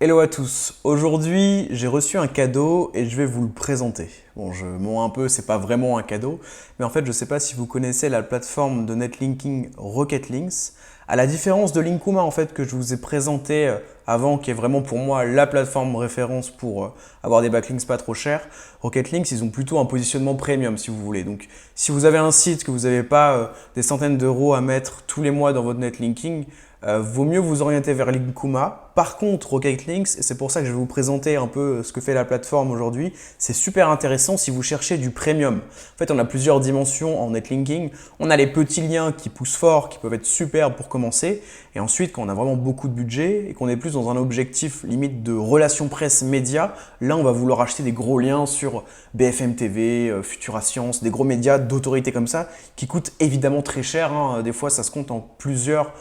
Hello à tous, aujourd'hui j'ai reçu un cadeau et je vais vous le présenter. Bon, je mens un peu, c'est pas vraiment un cadeau, mais en fait je sais pas si vous connaissez la plateforme de netlinking Rocket Links. À la différence de Linkuma en fait que je vous ai présenté avant, qui est vraiment pour moi la plateforme référence pour avoir des backlinks pas trop chers, Rocket Links ils ont plutôt un positionnement premium si vous voulez. Donc si vous avez un site que vous n'avez pas des centaines d'euros à mettre tous les mois dans votre netlinking, vaut mieux vous orienter vers Linkuma. Par contre, Rocket Links, et c'est pour ça que je vais vous présenter un peu ce que fait la plateforme aujourd'hui, c'est super intéressant si vous cherchez du premium. En fait, on a plusieurs dimensions en netlinking. On a les petits liens qui poussent fort, qui peuvent être superbes pour commencer. Et ensuite, quand on a vraiment beaucoup de budget et qu'on est plus dans un objectif limite de relations presse média, là, on va vouloir acheter des gros liens sur BFM TV, Futura Science, des gros médias d'autorité comme ça, qui coûtent évidemment très cher, hein. Des fois, ça se compte en plusieurs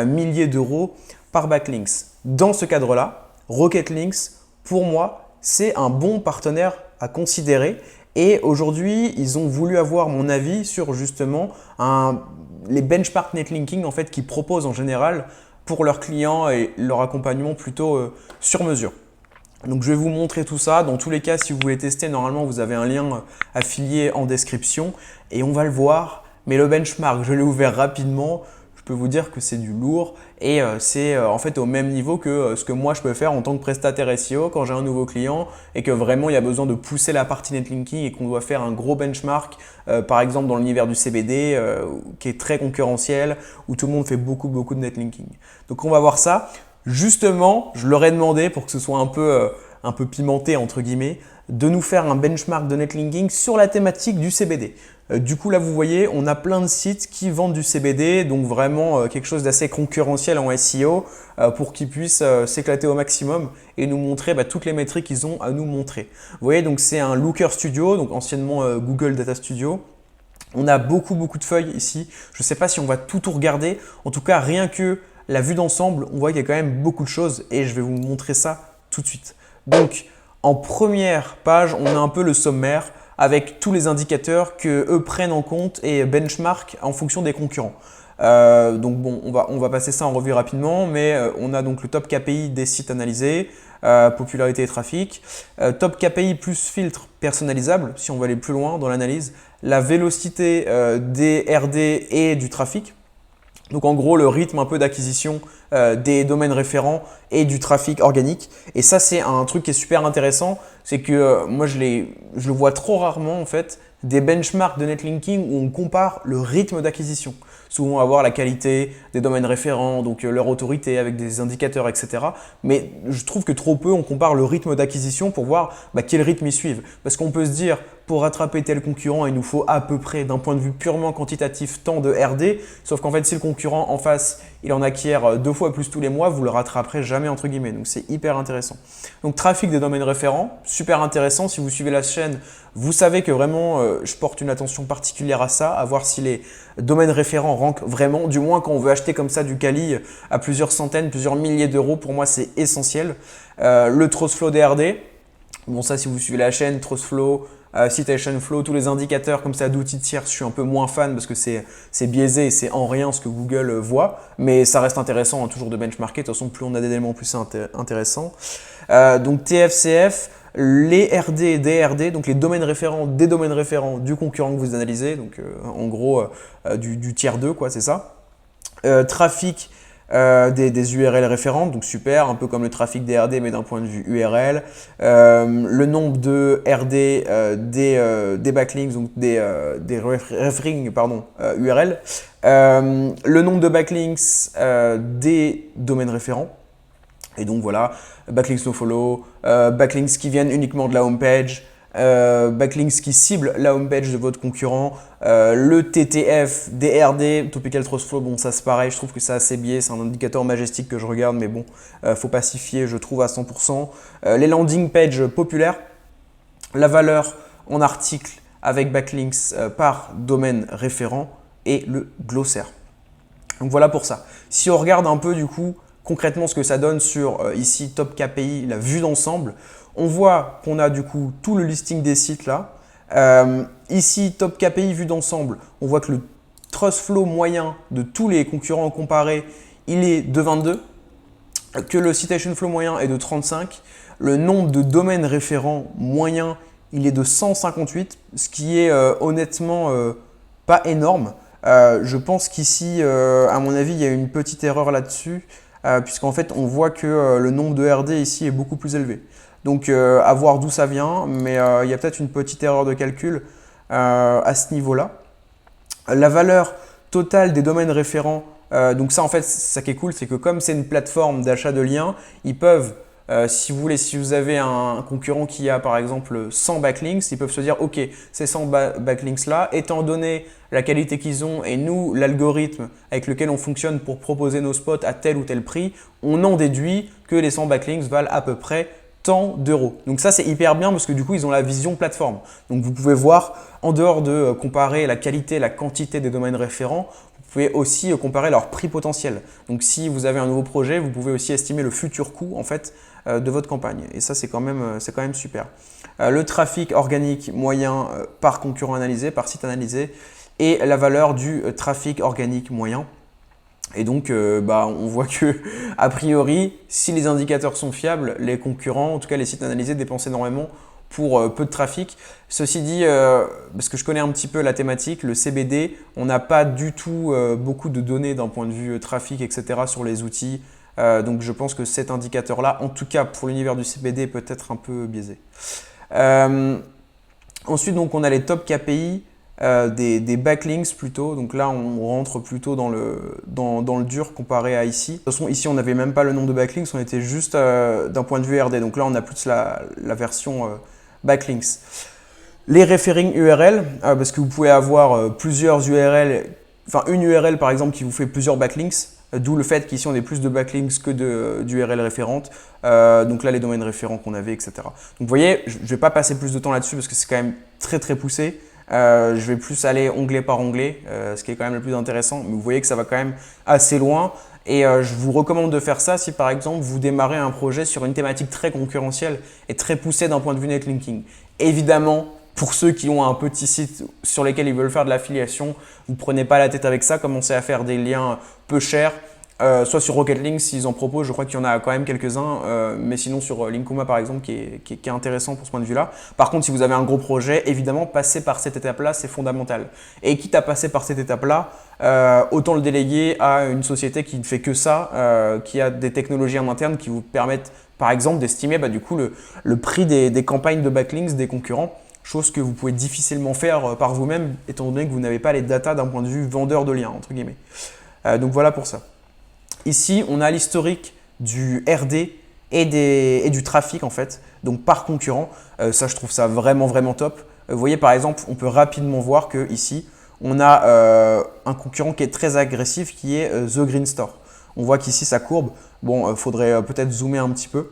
milliers d'euros par backlinks. Dans ce cadre-là, Rocket Links, pour moi, c'est un bon partenaire à considérer. Et aujourd'hui, ils ont voulu avoir mon avis sur justement les benchmark netlinking en fait, qu'ils proposent en général pour leurs clients et leur accompagnement plutôt sur mesure. Donc je vais vous montrer tout ça. Dans tous les cas, si vous voulez tester, normalement vous avez un lien affilié en description et on va le voir. Mais le benchmark, je l'ai ouvert rapidement. Je peux vous dire que c'est du lourd et c'est en fait au même niveau que ce que moi je peux faire en tant que prestataire SEO quand j'ai un nouveau client et que vraiment il y a besoin de pousser la partie netlinking et qu'on doit faire un gros benchmark, par exemple dans l'univers du CBD qui est très concurrentiel où tout le monde fait beaucoup de netlinking. Donc on va voir ça. Justement, je leur ai demandé pour que ce soit un peu pimenté entre guillemets, de nous faire un benchmark de netlinking sur la thématique du CBD. Du coup, là, vous voyez, on a plein de sites qui vendent du CBD, donc vraiment quelque chose d'assez concurrentiel en SEO pour qu'ils puissent s'éclater au maximum et nous montrer toutes les métriques qu'ils ont à nous montrer. Vous voyez, donc c'est un Looker Studio, donc anciennement Google Data Studio. On a beaucoup de feuilles ici. Je ne sais pas si on va tout regarder. En tout cas, rien que la vue d'ensemble, on voit qu'il y a quand même beaucoup de choses et je vais vous montrer ça tout de suite. Donc, en première page, on a un peu le sommaire avec tous les indicateurs que eux prennent en compte et benchmark en fonction des concurrents. Donc bon, on va passer ça en revue rapidement, mais on a donc le top KPI des sites analysés, popularité et trafic, top KPI plus filtre personnalisable, si on veut aller plus loin dans l'analyse, la vélocité des RD et du trafic. Donc en gros, le rythme un peu d'acquisition des domaines référents et du trafic organique. Et ça, c'est un truc qui est super intéressant. C'est que moi, je le vois trop rarement en fait, des benchmarks de netlinking où on compare le rythme d'acquisition. Souvent, on va voir la qualité des domaines référents, donc leur autorité avec des indicateurs, etc. Mais je trouve que trop peu, on compare le rythme d'acquisition pour voir quel rythme ils suivent. Parce qu'on peut se dire, pour rattraper tel concurrent, il nous faut à peu près, d'un point de vue purement quantitatif, tant de RD. Sauf qu'en fait, si le concurrent en face, il en acquiert 2 fois plus tous les mois, vous le rattraperez jamais entre guillemets. Donc c'est hyper intéressant. Donc trafic des domaines référents, super intéressant. Si vous suivez la chaîne, vous savez que vraiment, je porte une attention particulière à ça, à voir si les domaines référents rankent vraiment. Du moins, quand on veut acheter comme ça du quali à plusieurs centaines, plusieurs milliers d'euros, pour moi, c'est essentiel. Le Trustflow DRD. Bon, ça, si vous suivez la chaîne, Trustflow, Citation Flow, tous les indicateurs comme ça d'outils tiers, je suis un peu moins fan parce que c'est biaisé et c'est en rien ce que Google voit, mais ça reste intéressant toujours de benchmarker. De toute façon, plus on a d'éléments, plus c'est intéressant. Donc TFCF, les RD et DRD, donc les domaines référents des domaines référents du concurrent que vous analysez, donc en gros du tiers 2, quoi, c'est ça. Trafic des URL référentes, donc super, un peu comme le trafic des RD mais d'un point de vue URL. Le nombre de RD des backlinks, donc des referring URL. Le nombre de backlinks des domaines référents. Et donc voilà, backlinks nofollow, backlinks qui viennent uniquement de la homepage, backlinks qui ciblent la homepage de votre concurrent, le TTF, DRD, Topical Trust Flow, bon ça c'est pareil, je trouve que c'est assez biais, c'est un indicateur majestique que je regarde, mais bon, faut pas s'y fier, je trouve à 100%. Les landing pages populaires, la valeur en article avec backlinks par domaine référent et le glossaire. Donc voilà pour ça. Si on regarde un peu du coup concrètement ce que ça donne sur ici Top KPI, la vue d'ensemble, on voit qu'on a du coup tout le listing des sites là. Ici Top KPI vue d'ensemble, on voit que le Trust Flow moyen de tous les concurrents comparés, il est de 22. que le citation flow moyen est de 35, le nombre de domaines référents moyen, il est de 158, ce qui est honnêtement pas énorme. Je pense qu'ici, à mon avis, il y a une petite erreur là-dessus, puisqu'en fait, on voit que le nombre de RD ici est beaucoup plus élevé. Donc, à voir d'où ça vient, mais il y a peut-être une petite erreur de calcul à ce niveau-là. La valeur totale des domaines référents, donc ça en fait, ça qui est cool, c'est que comme c'est une plateforme d'achat de liens, ils peuvent, si vous voulez, si vous avez un concurrent qui a par exemple 100 backlinks, ils peuvent se dire ok, ces 100 backlinks là, étant donné la qualité qu'ils ont et nous, l'algorithme avec lequel on fonctionne pour proposer nos spots à tel ou tel prix, on en déduit que les 100 backlinks valent à peu près tant d'euros. Donc ça, c'est hyper bien parce que du coup, ils ont la vision plateforme. Donc vous pouvez voir, en dehors de comparer la qualité, la quantité des domaines référents, vous pouvez aussi comparer leur prix potentiel. Donc si vous avez un nouveau projet, vous pouvez aussi estimer le futur coût en fait de votre campagne. Et ça, c'est quand même super. Le trafic organique moyen par concurrent analysé, par site analysé et la valeur du trafic organique moyen. Et donc, on voit que, a priori, si les indicateurs sont fiables, les concurrents, en tout cas les sites analysés, dépensent énormément pour peu de trafic. Ceci dit, parce que je connais un petit peu la thématique, le CBD, on n'a pas du tout beaucoup de données d'un point de vue trafic, etc. sur les outils. Donc, je pense que cet indicateur-là, en tout cas pour l'univers du CBD, peut être un peu biaisé. Ensuite, donc, on a les top KPI. Des backlinks plutôt, donc là on rentre plutôt dans le dur comparé à ici. De toute façon ici on n'avait même pas le nombre de backlinks, on était juste d'un point de vue RD, donc là on a plus la version backlinks. Les referring URL, parce que vous pouvez avoir plusieurs URL, enfin une URL par exemple qui vous fait plusieurs backlinks, d'où le fait qu'ici on ait plus de backlinks que d'URL référentes. Donc là les domaines référents qu'on avait, etc. Donc vous voyez, je ne vais pas passer plus de temps là-dessus parce que c'est quand même très très poussé. Je vais plus aller onglet par onglet, ce qui est quand même le plus intéressant. Mais vous voyez que ça va quand même assez loin. Et je vous recommande de faire ça si par exemple vous démarrez un projet sur une thématique très concurrentielle et très poussée d'un point de vue netlinking. Évidemment, pour ceux qui ont un petit site sur lesquels ils veulent faire de l'affiliation, vous ne prenez pas la tête avec ça, commencez à faire des liens peu chers. Soit sur Rocket Links s'ils en proposent, je crois qu'il y en a quand même quelques-uns, mais sinon sur Linkuma par exemple qui est intéressant pour ce point de vue-là. Par contre, si vous avez un gros projet, évidemment, passer par cette étape-là, c'est fondamental. Et quitte à passer par cette étape-là, autant le déléguer à une société qui ne fait que ça, qui a des technologies en interne qui vous permettent par exemple d'estimer du coup le prix des campagnes de backlinks des concurrents, chose que vous pouvez difficilement faire par vous-même étant donné que vous n'avez pas les datas d'un point de vue vendeur de liens, entre guillemets. Donc voilà pour ça. Ici, on a l'historique du RD et du trafic en fait, donc par concurrent. Ça, je trouve ça vraiment, vraiment top. Vous voyez, par exemple, on peut rapidement voir que ici, on a un concurrent qui est très agressif qui est The Green Store. On voit qu'ici, sa courbe, bon, faudrait peut-être zoomer un petit peu,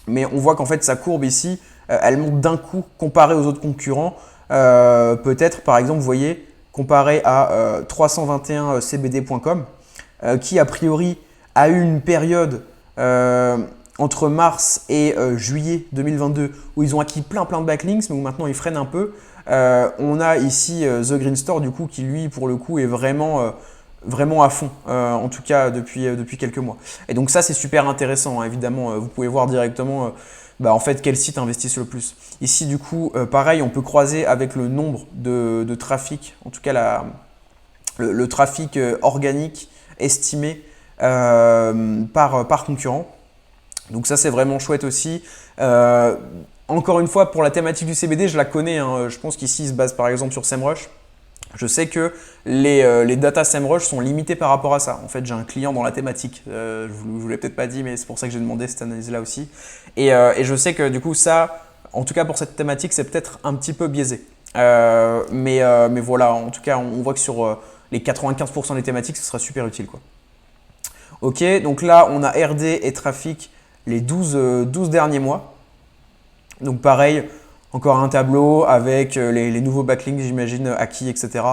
mais on voit qu'en fait, sa courbe ici, elle monte d'un coup comparé aux autres concurrents. Peut-être, par exemple, vous voyez, comparé à 321cbd.com, qui a priori a eu une période entre mars et juillet 2022 où ils ont acquis plein de backlinks, mais où maintenant ils freinent un peu. On a ici The Green Store du coup qui lui pour le coup est vraiment à fond, en tout cas depuis quelques mois. Et donc ça c'est super intéressant, hein, évidemment, vous pouvez voir directement en fait quel site investissent le plus. Ici du coup pareil, on peut croiser avec le nombre de trafic, en tout cas le trafic organique estimé par concurrent. Donc ça c'est vraiment chouette aussi. Encore une fois, pour la thématique du CBD, je la connais, hein. Je pense qu'ici il se base par exemple sur SEMrush. Je sais que les data SEMrush sont limitées par rapport à ça. En fait, j'ai un client dans la thématique. Je ne vous l'ai peut-être pas dit, mais c'est pour ça que j'ai demandé cette analyse-là aussi. Et je sais que du coup, ça, en tout cas pour cette thématique, c'est peut-être un petit peu biaisé. Mais voilà, en tout cas, on voit que sur les 95% des thématiques, ce sera super utile, quoi. Ok, donc là, on a RD et trafic les 12 derniers mois. Donc pareil, encore un tableau avec les nouveaux backlinks, j'imagine, acquis, etc.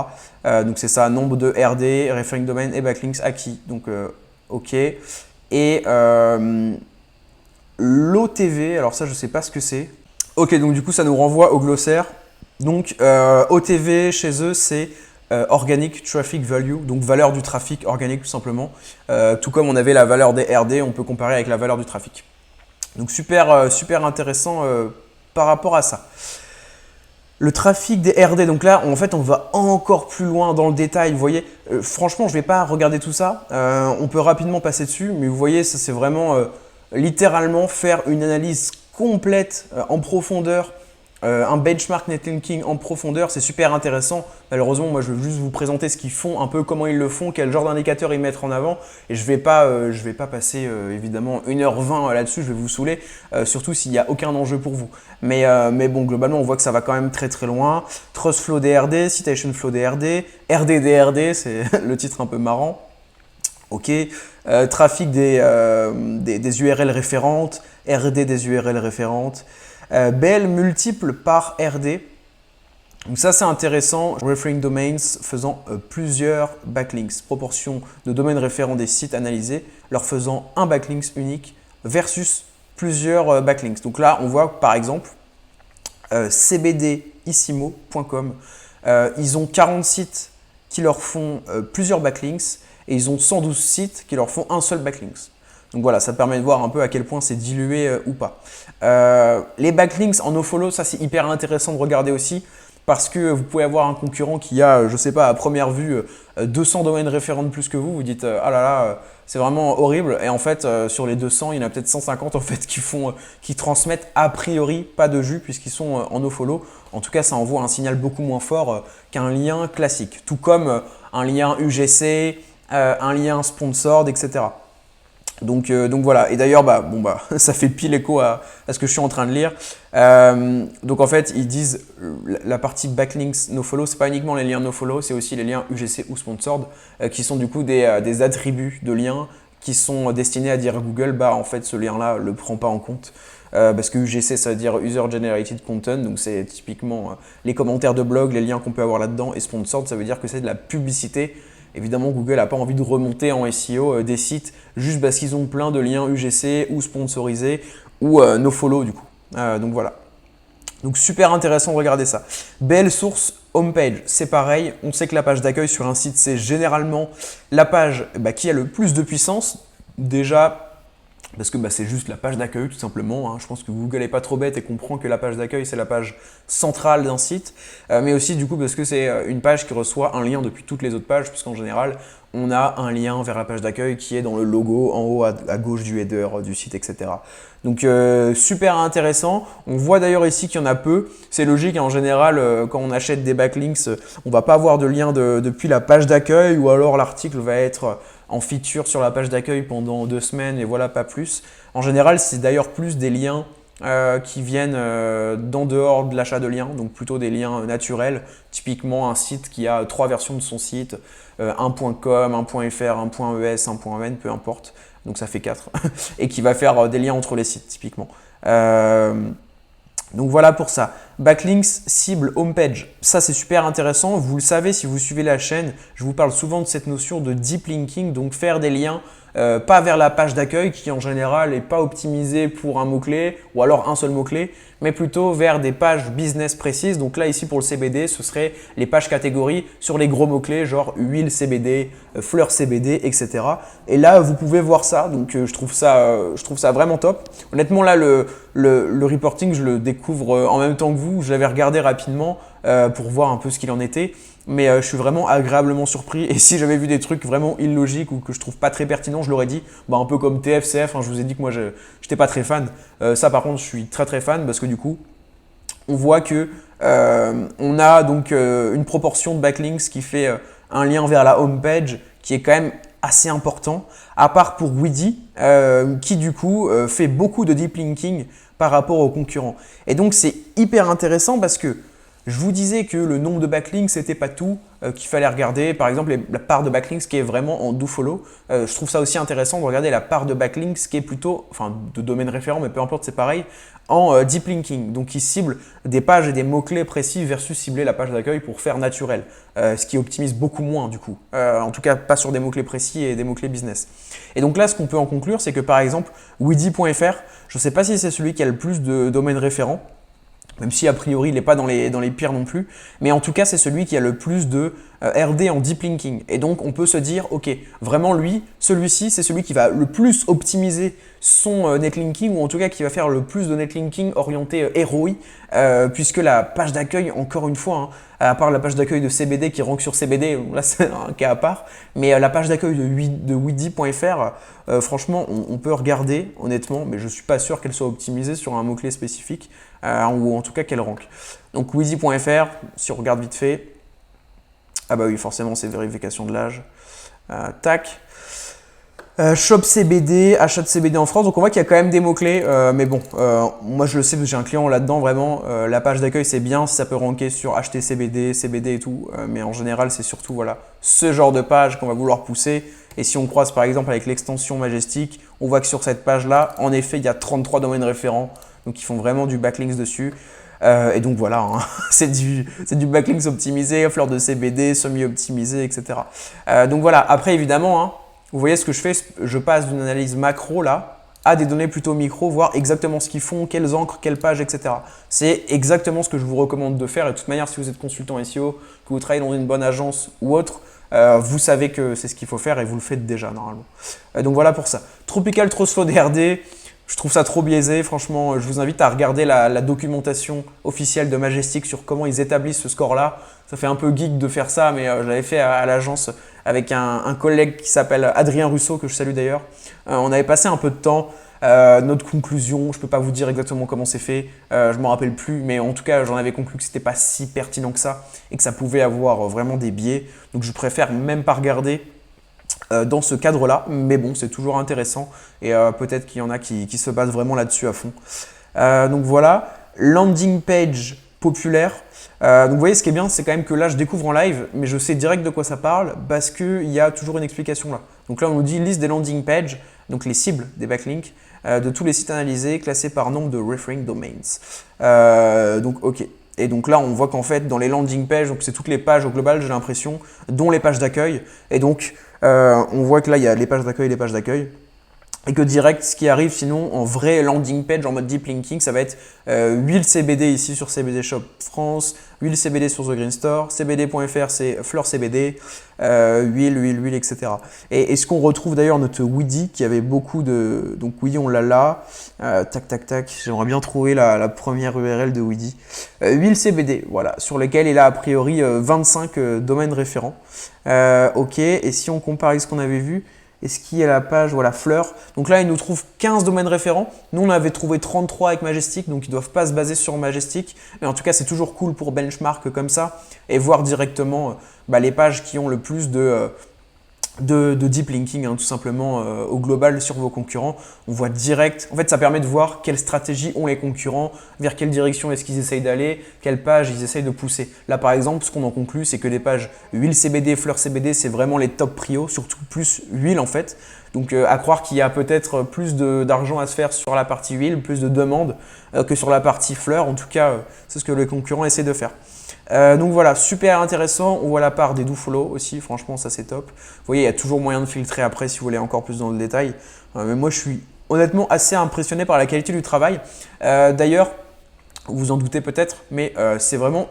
Donc c'est ça, nombre de RD, referring domain et backlinks acquis. Donc ok. Et l'OTV, alors ça, je ne sais pas ce que c'est. Ok, donc du coup, ça nous renvoie au glossaire. Donc OTV, chez eux, c'est Organic Traffic Value, donc valeur du trafic organique tout simplement. Tout comme on avait la valeur des RD, on peut comparer avec la valeur du trafic. Donc super intéressant par rapport à ça. Le trafic des RD, donc là en fait on va encore plus loin dans le détail, vous voyez, franchement je ne vais pas regarder tout ça, on peut rapidement passer dessus, mais vous voyez ça c'est vraiment littéralement faire une analyse complète en profondeur, un benchmark netlinking en profondeur, c'est super intéressant. Malheureusement, moi je veux juste vous présenter ce qu'ils font, un peu comment ils le font, quel genre d'indicateurs ils mettent en avant. Et je vais pas passer évidemment 1h20 là-dessus, je vais vous saouler, surtout s'il n'y a aucun enjeu pour vous. Mais bon, globalement, on voit que ça va quand même très loin. Trust Flow DRD, Citation Flow DRD, RDDRD, c'est le titre un peu marrant. Ok, trafic des URL référentes, RD des URL référentes. BL multiple par RD. Donc ça c'est intéressant. Referring domains faisant plusieurs backlinks. Proportion de domaines référents des sites analysés, leur faisant un backlink unique versus plusieurs backlinks. Donc là on voit par exemple cbdissimo.com. Ils ont 40 sites qui leur font plusieurs backlinks et ils ont 112 sites qui leur font un seul backlink. Donc voilà, ça permet de voir un peu à quel point c'est dilué ou pas. Les backlinks en nofollow, ça c'est hyper intéressant de regarder aussi parce que vous pouvez avoir un concurrent qui a, je sais pas, à première vue, 200 domaines référents de plus que vous. Vous dites, ah là là, c'est vraiment horrible. Et en fait, sur les 200, il y en a peut-être 150 en fait qui transmettent a priori pas de jus puisqu'ils sont en nofollow. En tout cas, ça envoie un signal beaucoup moins fort qu'un lien classique. Tout comme un lien UGC, un lien sponsored, etc. Donc voilà, et d'ailleurs ça fait pile écho à ce que je suis en train de lire. Donc en fait ils disent la partie backlinks nofollow, c'est pas uniquement les liens nofollow, c'est aussi les liens UGC ou sponsored qui sont du coup des attributs de liens qui sont destinés à dire à Google en fait ce lien là le prend pas en compte. Parce que UGC ça veut dire User Generated Content, donc c'est typiquement les commentaires de blog, les liens qu'on peut avoir là-dedans, et sponsored ça veut dire que c'est de la publicité. Évidemment, Google n'a pas envie de remonter en SEO des sites juste parce qu'ils ont plein de liens UGC ou sponsorisés ou nofollow du coup. Donc voilà. Donc super intéressant de regarder ça. BL Source Homepage, c'est pareil. On sait que la page d'accueil sur un site, c'est généralement la page qui a le plus de puissance. Déjà, parce que c'est juste la page d'accueil tout simplement. Je pense que Google n'est pas trop bête et comprend que la page d'accueil c'est la page centrale d'un site. Mais aussi du coup parce que c'est une page qui reçoit un lien depuis toutes les autres pages, puisqu'en général on a un lien vers la page d'accueil qui est dans le logo en haut à gauche du header du site, etc. Donc super intéressant. On voit d'ailleurs ici qu'il y en a peu. C'est logique, en général quand on achète des backlinks, on va pas avoir de lien depuis la page d'accueil, ou alors l'article va être en feature sur la page d'accueil pendant 2 semaines et voilà, pas plus. En général, c'est d'ailleurs plus des liens qui viennent d'en dehors de l'achat de liens, donc plutôt des liens naturels. Typiquement un site qui a 3 versions de son site, un .com, un .fr, un .es, un .en, peu importe, donc ça fait 4, et qui va faire des liens entre les sites typiquement. Donc voilà pour ça. Backlinks, cible, homepage, ça c'est super intéressant. Vous le savez si vous suivez la chaîne, je vous parle souvent de cette notion de deep linking, donc faire des liens pas vers la page d'accueil qui en général n'est pas optimisée pour un mot-clé ou alors un seul mot-clé, mais plutôt vers des pages business précises. Donc là ici pour le CBD, ce serait les pages catégories sur les gros mots-clés genre huile CBD, fleurs CBD, etc. Et là vous pouvez voir ça, donc je trouve ça vraiment top. Honnêtement là le reporting je le découvre en même temps que vous, je l'avais regardé rapidement pour voir un peu ce qu'il en était. Mais je suis vraiment agréablement surpris, et si j'avais vu des trucs vraiment illogiques ou que je trouve pas très pertinents, je l'aurais dit, un peu comme TFCF, je vous ai dit que moi je n'étais pas très fan. Ça par contre je suis très fan parce que du coup on voit que on a donc une proportion de backlinks qui fait un lien vers la home page qui est quand même assez important, à part pour Weedy qui du coup fait beaucoup de deep linking par rapport aux concurrents. Et donc c'est hyper intéressant parce que je vous disais que le nombre de backlinks n'était pas tout, qu'il fallait regarder. Par exemple, la part de backlinks qui est vraiment en dofollow. Je trouve ça aussi intéressant de regarder la part de backlinks qui est plutôt, de domaine référent, mais peu importe, c'est pareil, en deep linking. Donc, qui cible des pages et des mots-clés précis versus cibler la page d'accueil pour faire naturel. Ce qui optimise beaucoup moins du coup. En tout cas, pas sur des mots-clés précis et des mots-clés business. Et donc là, ce qu'on peut en conclure, c'est que par exemple, Weedy.fr, je ne sais pas si c'est celui qui a le plus de domaines référents, même si a priori il n'est pas dans les pires non plus, mais en tout cas c'est celui qui a le plus de RD en deep linking. Et donc, on peut se dire, ok, vraiment lui, celui-ci, c'est celui qui va le plus optimiser son netlinking, ou en tout cas qui va faire le plus de netlinking orienté ROI, puisque la page d'accueil, encore une fois, hein, à part la page d'accueil de CBD qui rank sur CBD, là c'est un cas à part, mais la page d'accueil de Weedy.fr, franchement, on peut regarder honnêtement, mais je ne suis pas sûr qu'elle soit optimisée sur un mot-clé spécifique, ou en tout cas qu'elle rank. Donc Weedy.fr, si on regarde vite fait, ah bah oui, forcément c'est vérification de l'âge, tac. Shop CBD, achat de CBD en France, donc on voit qu'il y a quand même des mots-clés, mais bon, moi je le sais, j'ai un client là-dedans, vraiment, la page d'accueil c'est bien si ça peut ranker sur acheter CBD, CBD et tout, mais en général c'est surtout voilà, ce genre de page qu'on va vouloir pousser, et si on croise par exemple avec l'extension Majestic, on voit que sur cette page-là, en effet, il y a 33 domaines référents, donc ils font vraiment du backlinks dessus. Et donc voilà, hein, c'est du backlinks optimisé, fleur de CBD, semi-optimisé, etc. Donc voilà, après évidemment, hein, vous voyez ce que je fais, je passe d'une analyse macro là à des données plutôt micro, voir exactement ce qu'ils font, quelles encres, quelles pages, etc. C'est exactement ce que je vous recommande de faire. Et de toute manière, si vous êtes consultant SEO, que vous travaillez dans une bonne agence ou autre, vous savez que c'est ce qu'il faut faire et vous le faites déjà normalement. Donc voilà pour ça. Tropical Trosflow DRD, je trouve ça trop biaisé. Franchement, je vous invite à regarder la documentation officielle de Majestic sur comment ils établissent ce score-là. Ça fait un peu geek de faire ça, mais je l'avais fait à l'agence avec un collègue qui s'appelle Adrien Russo, que je salue d'ailleurs. On avait passé un peu de temps. Notre conclusion, je ne peux pas vous dire exactement comment c'est fait, je ne m'en rappelle plus, mais en tout cas, j'en avais conclu que ce n'était pas si pertinent que ça et que ça pouvait avoir vraiment des biais. Donc, je préfère même pas regarder dans ce cadre-là, mais bon, c'est toujours intéressant et peut-être qu'il y en a qui se basent vraiment là-dessus à fond. Donc voilà, landing page populaire. Donc vous voyez, ce qui est bien, c'est quand même que là, je découvre en live, mais je sais direct de quoi ça parle parce qu'il y a toujours une explication là. Donc là, on nous dit liste des landing pages, donc les cibles des backlinks, de tous les sites analysés, classés par nombre de referring domains. Donc ok. Et donc là, on voit qu'en fait, dans les landing pages, donc c'est toutes les pages au global, j'ai l'impression, dont les pages d'accueil. Et donc, on voit que là, il y a les pages d'accueil et les pages d'accueil. Et que direct, ce qui arrive sinon en vrai landing page en mode deep linking, ça va être huile CBD ici sur CBD Shop France, huile CBD sur The Green Store, CBD.fr c'est fleur CBD, huile, etc. Et ce qu'on retrouve d'ailleurs notre Weedy qui avait beaucoup de… Donc Weedy on l'a là, tac, j'aimerais bien trouver la première URL de Weedy. Huile CBD, voilà, sur lequel il a a priori 25 domaines référents. Ok, et si on compare avec ce qu'on avait vu, est-ce qu'il y a la page, voilà, fleurs. Donc là, il nous trouve 15 domaines référents. Nous, on avait trouvé 33 avec Majestic, donc ils ne doivent pas se baser sur Majestic. Mais en tout cas, c'est toujours cool pour benchmark comme ça et voir directement les pages qui ont le plus de deep linking, hein, tout simplement au global sur vos concurrents. On voit direct, en fait ça permet de voir quelle stratégie ont les concurrents, vers quelle direction est-ce qu'ils essayent d'aller, quelle page ils essayent de pousser. Là par exemple, ce qu'on en conclut, c'est que les pages huile CBD, fleurs CBD, c'est vraiment les top prio, surtout plus huile en fait. Donc à croire qu'il y a peut-être plus d'argent à se faire sur la partie huile, plus de demandes que sur la partie fleurs. En tout cas, c'est ce que les concurrents essaient de faire. Donc voilà, super intéressant. On voit la part des do-follow aussi, franchement ça c'est top. Vous voyez, il y a toujours moyen de filtrer après si vous voulez encore plus dans le détail. Mais moi je suis honnêtement assez impressionné par la qualité du travail. D'ailleurs, vous en doutez peut-être, mais c'est vraiment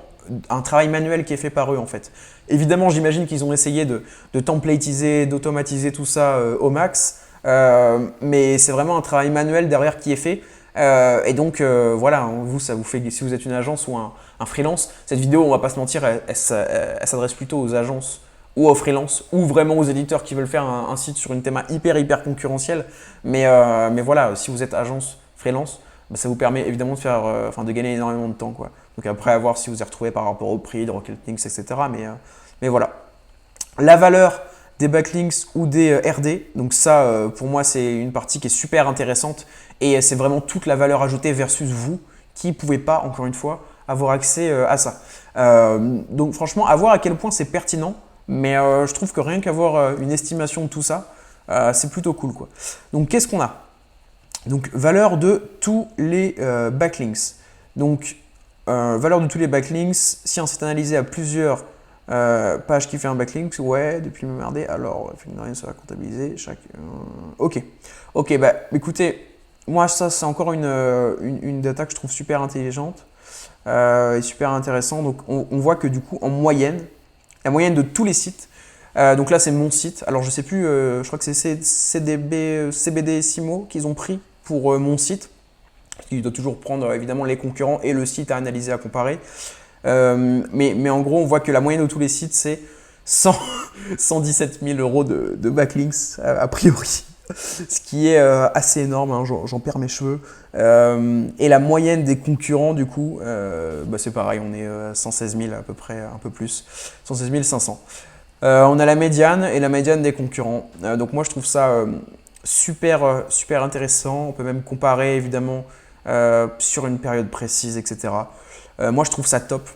un travail manuel qui est fait par eux en fait. Évidemment, j'imagine qu'ils ont essayé de templatiser, d'automatiser tout ça au max, mais c'est vraiment un travail manuel derrière qui est fait. Et donc voilà, vous, ça vous fait, si vous êtes une agence ou un freelance, cette vidéo, on va pas se mentir, elle s'adresse plutôt aux agences ou aux freelance ou vraiment aux éditeurs qui veulent faire un site sur une théma hyper concurrentielle. Mais voilà, si vous êtes agence, freelance, ça vous permet évidemment de faire, de gagner énormément de temps, quoi. Donc après, à voir si vous y retrouvez par rapport au prix, de Rocket Links, etc. Mais voilà. La valeur des backlinks ou des RD. Donc ça, pour moi, c'est une partie qui est super intéressante et c'est vraiment toute la valeur ajoutée versus vous qui ne pouvez pas, encore une fois, avoir accès à ça. Donc franchement, à voir à quel point c'est pertinent, mais je trouve que rien qu'avoir une estimation de tout ça, c'est plutôt cool, quoi. Donc qu'est-ce qu'on a? Donc valeur de tous les backlinks. Donc valeur de tous les backlinks, si on s'est analysé à plusieurs page qui fait un backlink, ouais, depuis le MRD, alors rien ça va comptabiliser chaque. Ok, bah écoutez, moi ça c'est encore une data que je trouve super intelligente et super intéressant. Donc on voit que du coup en moyenne, la moyenne de tous les sites. Donc là, c'est mon site. Alors, je sais plus, je crois que c'est CBD Simo qu'ils ont pris pour mon site. Il doit toujours prendre évidemment les concurrents et le site à analyser, à comparer. Mais en gros, on voit que la moyenne de tous les sites, c'est 117 000 euros de backlinks a priori. Ce qui est assez énorme, hein, j'en perds mes cheveux. Et la moyenne des concurrents, du coup, c'est pareil, on est à 116 000 à peu près, un peu plus, 116 500. On a la médiane et la médiane des concurrents. Donc moi, je trouve ça super intéressant. On peut même comparer, évidemment, sur une période précise, etc. Moi, je trouve ça top.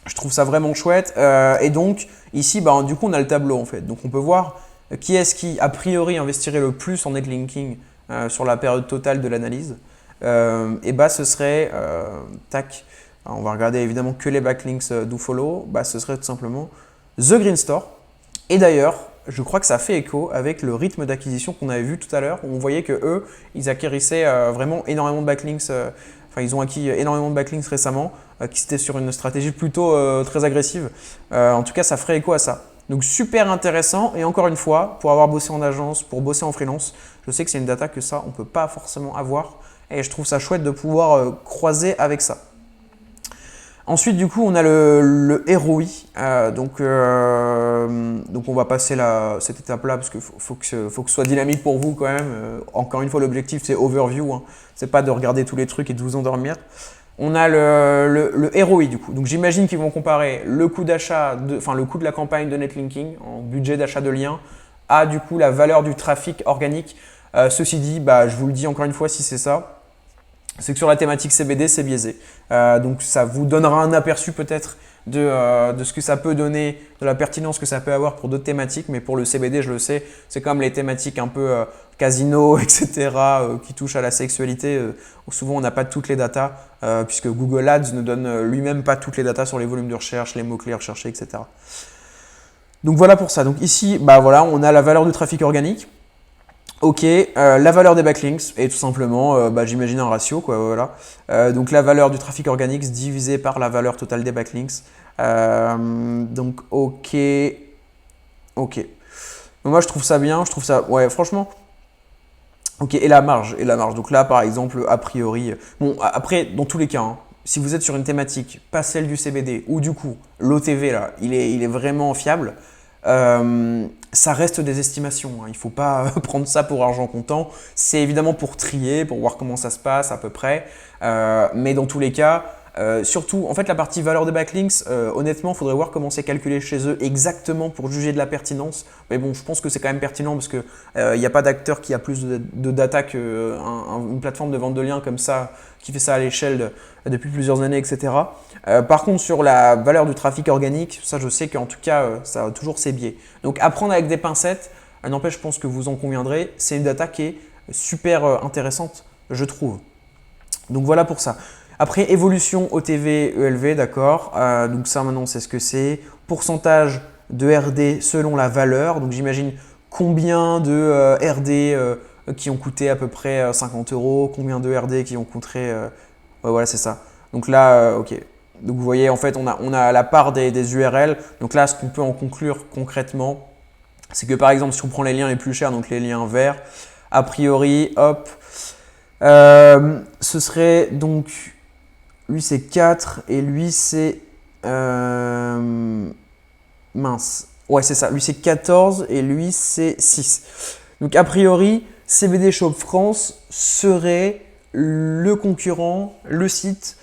Je trouve ça vraiment chouette. Et donc, ici, du coup, on a le tableau, en fait. Donc, on peut voir qui est-ce qui, a priori, investirait le plus en netlinking sur la période totale de l'analyse. Ce serait, tac, on va regarder évidemment que les backlinks dofollow. Ce serait tout simplement The Green Store. Et d'ailleurs, je crois que ça fait écho avec le rythme d'acquisition qu'on avait vu tout à l'heure, où on voyait que eux, ils acquérissaient vraiment énormément de backlinks. Ils ont acquis énormément de backlinks récemment, qui étaient sur une stratégie plutôt très agressive. En tout cas, ça ferait écho à ça. Donc super intéressant. Et encore une fois, pour avoir bossé en agence, pour bosser en freelance, je sais que c'est une data que ça, on ne peut pas forcément avoir. Et je trouve ça chouette de pouvoir croiser avec ça. Ensuite, du coup, on a le ROI. Donc, on va passer cette étape-là parce qu'il faut que ce soit dynamique pour vous quand même. Encore une fois, l'objectif, c'est overview. Hein. Ce n'est pas de regarder tous les trucs et de vous endormir. On a le ROI du coup. Donc, j'imagine qu'ils vont comparer le coût d'achat, le coût de la campagne de netlinking en budget d'achat de liens à du coup la valeur du trafic organique. Ceci dit, je vous le dis encore une fois, si c'est ça, c'est que sur la thématique CBD, c'est biaisé. Donc ça vous donnera un aperçu peut-être de ce que ça peut donner, de la pertinence que ça peut avoir pour d'autres thématiques. Mais pour le CBD, je le sais, c'est comme les thématiques un peu casino, etc., qui touchent à la sexualité. Où souvent, on n'a pas toutes les datas, puisque Google Ads ne donne lui-même pas toutes les datas sur les volumes de recherche, les mots-clés recherchés, etc. Donc voilà pour ça. Donc ici, on a la valeur du trafic organique. Ok, la valeur des backlinks et tout simplement, j'imagine un ratio, quoi, voilà. Donc la valeur du trafic organique divisé par la valeur totale des backlinks. Donc ok. Donc, moi je trouve ça bien, je trouve ça, ouais, franchement. Ok, et la marge. Donc là, par exemple, a priori, bon, après, dans tous les cas, hein, si vous êtes sur une thématique, pas celle du CBD, ou du coup, l'OTV là, il est vraiment fiable. Ça reste des estimations, hein. Il ne faut pas prendre ça pour argent comptant. C'est évidemment pour trier, pour voir comment ça se passe à peu près. Mais dans tous les cas, surtout, en fait, la partie valeur des backlinks, honnêtement, il faudrait voir comment c'est calculé chez eux exactement pour juger de la pertinence. Mais bon, je pense que c'est quand même pertinent parce qu'il n'y a pas d'acteur qui a plus de data qu'une plateforme de vente de liens comme ça, qui fait ça à l'échelle depuis plusieurs années, etc. Par contre, sur la valeur du trafic organique, ça, je sais qu'en tout cas, ça a toujours ses biais. Donc, apprendre avec des pincettes, n'empêche, je pense que vous en conviendrez, c'est une data qui est super intéressante, je trouve. Donc, voilà pour ça. Après, évolution OTV, ELV, d'accord. Donc ça, maintenant, c'est ce que c'est. Pourcentage de RD selon la valeur. Donc j'imagine combien de RD qui ont coûté à peu près 50 euros, combien de RD qui ont coûté… ouais, voilà, c'est ça. Donc là, ok. Donc vous voyez, en fait, on a la part des URL. Donc là, ce qu'on peut en conclure concrètement, c'est que par exemple, si on prend les liens les plus chers, donc les liens verts, a priori, hop, ce serait donc… Lui, c'est 4 et lui, c'est… mince. Ouais, c'est ça. Lui, c'est 14 et lui, c'est 6. Donc, a priori, CBD Shop France serait le concurrent, le site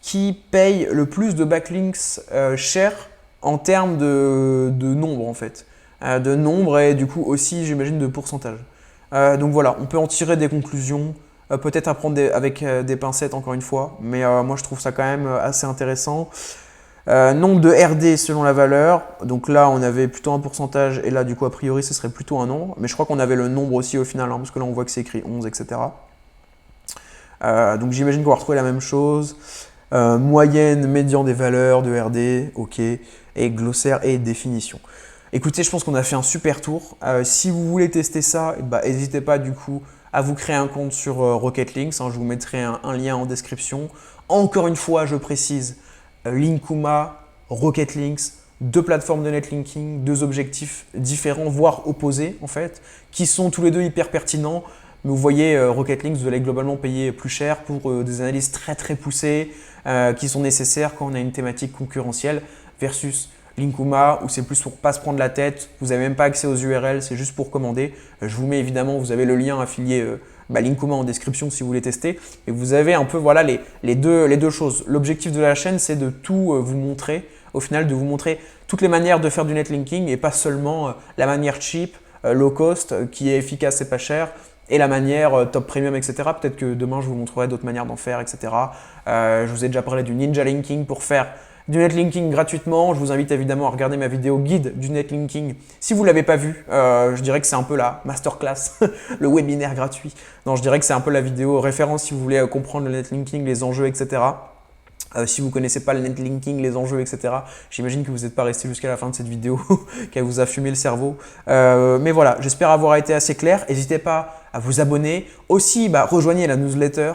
qui paye le plus de backlinks chers en termes de nombre, en fait. De nombre et du coup aussi, j'imagine, de pourcentage. Donc voilà, on peut en tirer des conclusions. Peut-être à prendre avec des pincettes encore une fois, mais moi je trouve ça quand même assez intéressant. Nombre de RD selon la valeur, donc là on avait plutôt un pourcentage et là du coup a priori ce serait plutôt un nombre, mais je crois qu'on avait le nombre aussi au final, hein, parce que là on voit que c'est écrit 11, etc. Donc j'imagine qu'on va retrouver la même chose. Moyenne, médian des valeurs de RD, ok, et glossaire et définition. Écoutez, je pense qu'on a fait un super tour. Si vous voulez tester ça, n'hésitez pas du coup à vous créer un compte sur Rocket Links. Hein, je vous mettrai un lien en description. Encore une fois, je précise, Linkuma, Rocket Links, deux plateformes de netlinking, deux objectifs différents, voire opposés en fait, qui sont tous les deux hyper pertinents. Mais vous voyez, Rocket Links, vous allez globalement payer plus cher pour des analyses très poussées qui sont nécessaires quand on a une thématique concurrentielle versus Linkuma où c'est plus pour pas se prendre la tête, vous n'avez même pas accès aux URL, c'est juste pour commander. Je vous mets évidemment, vous avez le lien affilié Linkuma en description si vous voulez tester. Et vous avez un peu voilà, les deux choses. L'objectif de la chaîne, c'est de tout vous montrer, au final de vous montrer toutes les manières de faire du netlinking et pas seulement la manière cheap, low cost, qui est efficace et pas cher, et la manière top premium, etc. Peut-être que demain, je vous montrerai d'autres manières d'en faire, etc. Je vous ai déjà parlé du Ninja Linking pour faire du netlinking gratuitement. Je vous invite évidemment à regarder ma vidéo guide du netlinking. Si vous ne l'avez pas vu, je dirais que c'est un peu la masterclass, le webinaire gratuit. Non, je dirais que c'est un peu la vidéo référence si vous voulez comprendre le netlinking, les enjeux, etc. Si vous ne connaissez pas le netlinking, les enjeux, etc., j'imagine que vous n'êtes pas resté jusqu'à la fin de cette vidéo, qu'elle vous a fumé le cerveau. Mais voilà, j'espère avoir été assez clair. N'hésitez pas à vous abonner. Aussi, rejoignez la newsletter.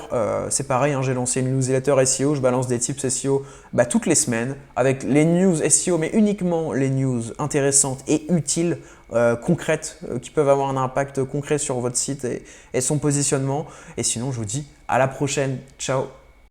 C'est pareil, j'ai lancé une newsletter SEO. Je balance des tips SEO toutes les semaines avec les news SEO, mais uniquement les news intéressantes et utiles, concrètes, qui peuvent avoir un impact concret sur votre site et son positionnement. Et sinon, je vous dis à la prochaine. Ciao!